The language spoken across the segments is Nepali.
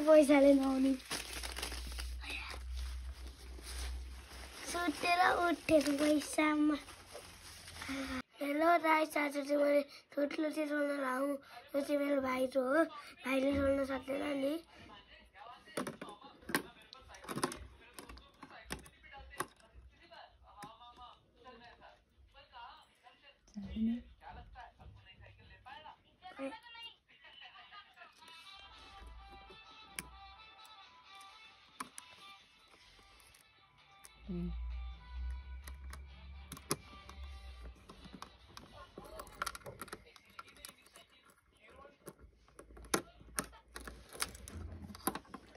पैसाले नआउने सुतेर उठेको पैसामा हेलो गाइस आज चाहिँ मैले ठुलो चाहिँ सोल्न लाऊ यो चाहिँ मेरो भाइ हो भाइले सोल्न सक्दैन नि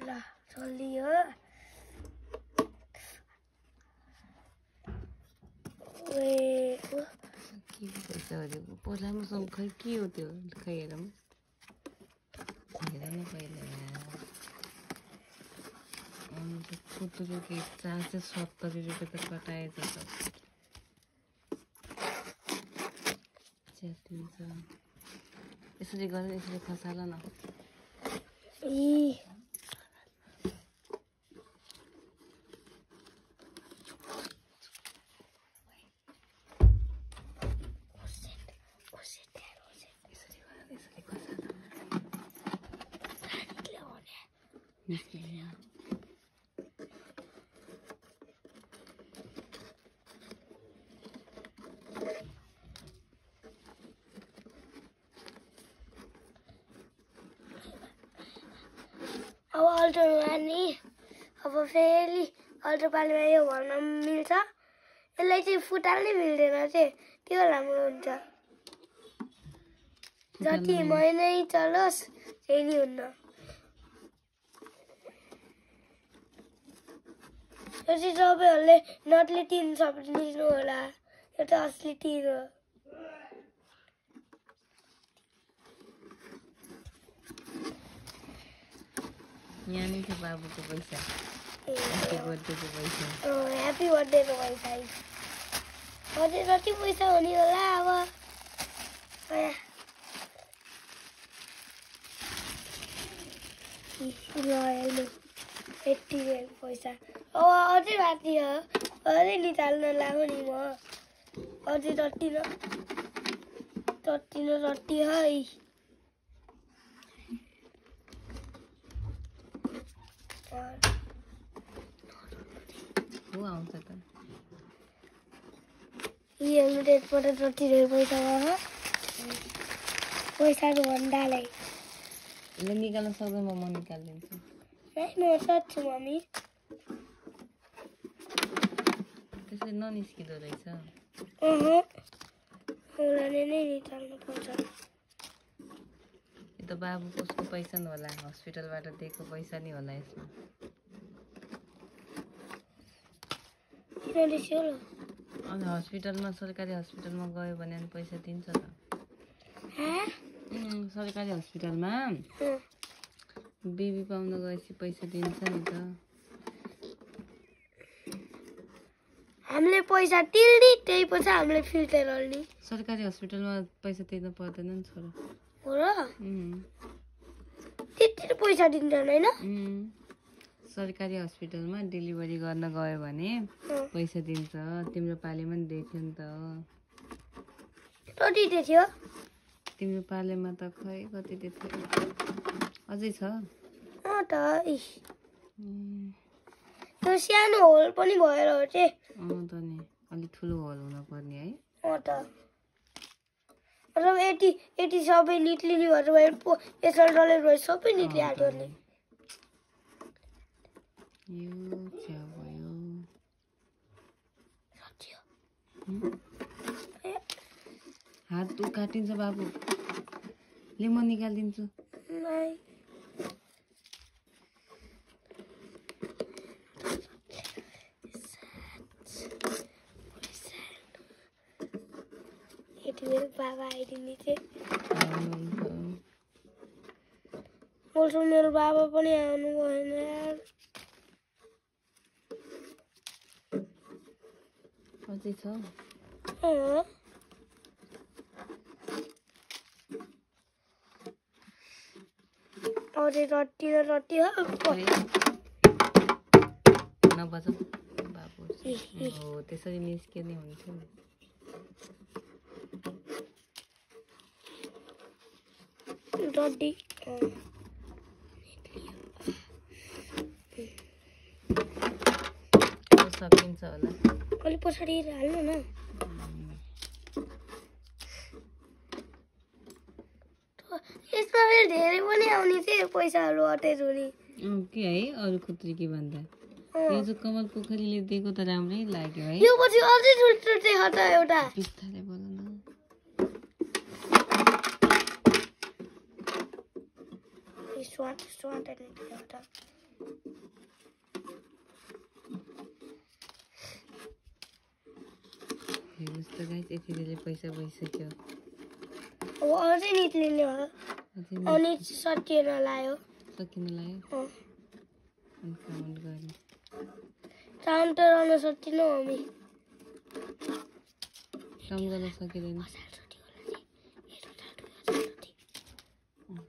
ल चलियो पहिला मसँग खै के हो त्यो खै हेरौँ हेर न पहिला कुतुको के 470 रुपियाँ त कटाएछ त यसरी गरेर यसरी खसाल न अब अल्टरमा नि अब फेरि अल्टर पालीमा यो भर्न मिल्छ यसलाई चाहिँ फुटाल्नै मिल्दैन चाहिँ त्यो राम्रो हुन्छ जति महिनै चलोस् त्यही नि हुन्न यो चाहिँ तपाईँहरूले नटले टिन सक्नु होला यो त असली टिन हो यहाँ नि छ बाबुको पैसा ह्याप्पी बर्थडेको पैसा ह्याप्पी बर्थडेको पैसा अझै जति पैसा हुने होला अब ल हेर्नु यति पैसा अब अझै बाँकी हो अझै निकाल्न लाग्यो नि म अझै रट्टी है हो आउँछ त हेर्नु त्यसबाट जति पैसा भयो पैसाको भन्दालाई ल निकाल्न सक्दैन म निकालिदिन्छु म सक्छु मम्मी त्यसले ननिस्किँदो रहेछ उसलाई नै निकाल्नु पर्छ यो त बाबु कसको पैसा नि होला हस्पिटलबाट दिएको पैसा नि होला यसमा अनि हस्पिटलमा सरकारी हस्पिटलमा गयो भने अनि पैसा दिन्छ त सरकारी हस्पिटलमा बेबी पाउन गएपछि पैसा दिन्छ नि त हामीले पैसा तिर्ने त्यही पछि हामीले फिल्टर हाल्ने सरकारी हस्पिटलमा पैसा तिर्नु पर्दैन नि छोरा हो र त्यति पैसा दिन्छन् हैन सरकारी हस्पिटलमा डेलिभरी गर्न गयो भने पैसा दिन्छ तिम्रो पालीमा नि दिएको नि त कति थियो तिम्रो पालेमा त खै कति दिएको अझै छ त त्यो सानो होल पनि भएर हो चाहिँ त नि अलि ठुलो होल हुन पर्ने है त मतलब यति सबै निक्लिने भएर भयो यसरी डलेर भयो सबै निक्लिहाल्यो नि यो क्या भयो हात तू काटिन्छ बाबु ले म निकालिदिन्छु मेरो बाबा आइदिने चाहिँ बोल्छु मेरो बाबा पनि आउनु भएन यार अझै छ अरे रट्टी र रट्टी हो नबजाऊ बाबु हो त्यसरी निस्किने हुन्छ नि रट्टी सकिन्छ होला अलिक पछाडि हाल्नु न यसमा फेरि धेरै पनि आउने थियो पैसाहरू अटेज हुने के है अरू खुत्री के भन्दा यो चाहिँ कमल पोखरीले दिएको त राम्रै लाग्यो है यो पछि अझै ठुल्ठुलै हटा एउटा बिस्तारै बोल न स्वाट हटा हेर्नुहोस् त गाइस यति धेरै पैसा भइसक्यो अब अझै निक्लिने हो अनि सकिएर लायो सकिन लाग्यो अनि काउन्ट गर्ने काउन्ट त गर्न सकिनौ हामी काम गर्न सकिँदैन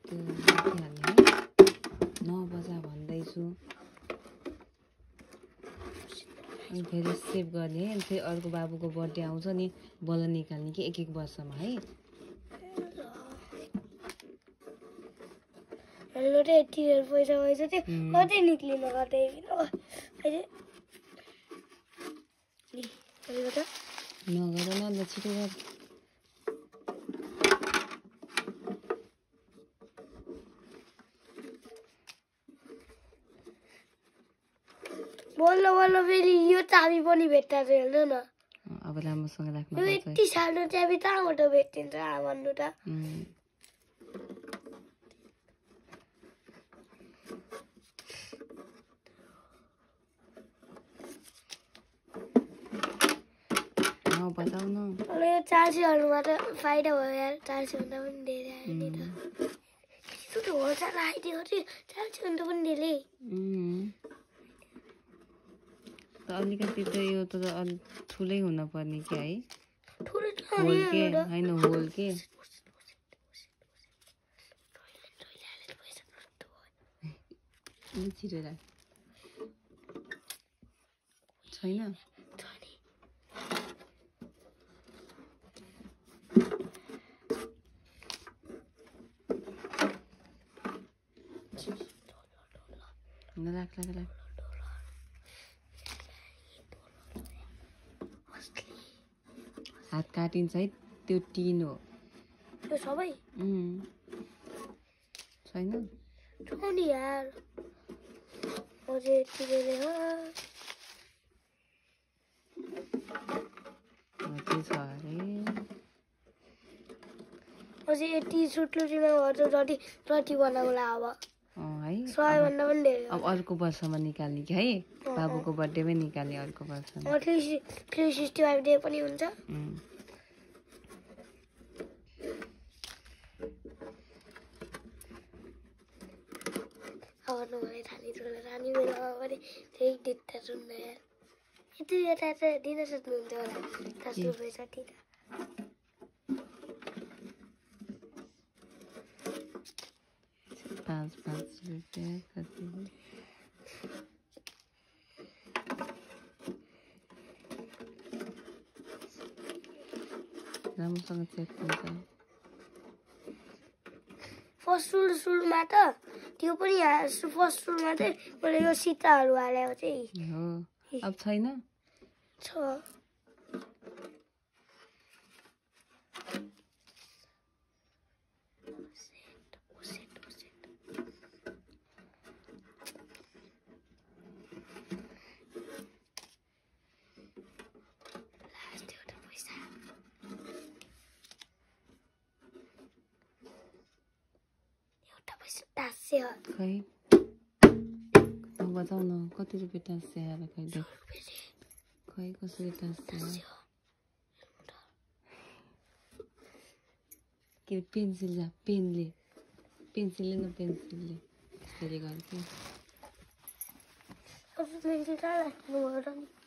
त्यो राखिहाल्ने है 9 बजा भन्दैछु अनि फेरि सेभ गर्ने अनि फेरि अर्को बाबुको बर्थडे आउँछ नि बल्ल निकाल्ने कि एक वर्षमा है हाम्रो त यति धेरै पैसा भइसक्यो कतै निक्लिन कतै नगर न ल छिटो गर बोल्न बोल्न फेरि यो चाबी पनि भेट्टा हेर्नु न अब राम्रोसँग राख्नु यो यति सानो चाबी कहाँबाट भेटिन्छ भन्नु त बताउ न यो 400हरूमा त फाइदा भयो यार 400 भन्दा पनि धेरै आयो नि त त्यो होल्सा राखिदिएको थियो 400 भन्दा पनि धेरै अलिकति त यो त अलि ठुलै हुन पर्ने कि है ठुलो होल के हैन होल के छिटो राख छैन राख हात काटिन्छ है त्यो टिन हो त्यो सबै छैन ठुलो यार अझै यति धेरै हो अझै छ अरे अझै यति सुटलुटीमा गर्छ जति बनाउला अब है 100 भन्दा पनि धेरै अब अर्को वर्षमा निकाल्ने कि है बाबुको बर्थडेमै निकाल्ने अर्को वर्षमा 365 डे पनि हुन्छ नभए रानी बेलामा पनि त्यही दित्ता सुन्दा यार यति यता त दिन सक्नुहुन्छ होला 10 रुपियाँ साठी त 5 रुपियाँ कति राम्रोसँग चेक हुन्छ फर्स्ट सुरुमा त त्यो पनि फर्स्ट सुरुमा चाहिँ मैले यो सिताहरू हालेको चाहिँ हो अब छैन छ खै बताउ न कति रुपियाँ टाँस्यो आएर खै देख खै कसरी टाँस्यो के पेन्सिल जा पेनले पेन्सिलले न पेन्सिलले त्यसरी गर्छु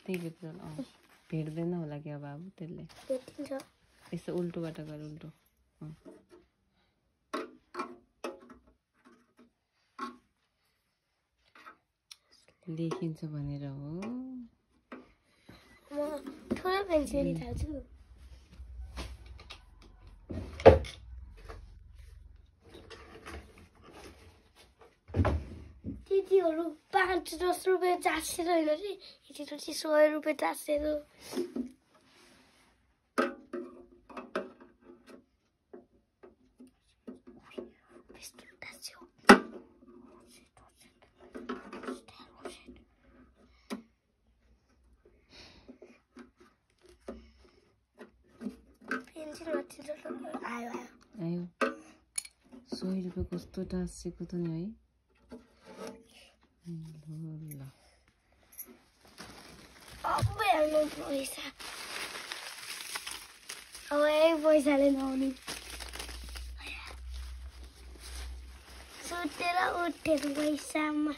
त्यही भित्र भेट्दैन होला क्या बाबु त्यसले यसो उल्टोबाट गर उल्टो लेखिन्छ भनेर हो। म ठुलो पेन्सिल निकाल्छु। दिदीहरू 5-10 रुपियाँ चासेर होइन रे, यति त 100 रुपियाँ चासेर। आयो आयो 100 रुपियाँ कस्तो टाँसेको त नि है। ल अब हेर्नु पैसा, अब यही पैसाले नआउने। सुतेर उठेको पैसामा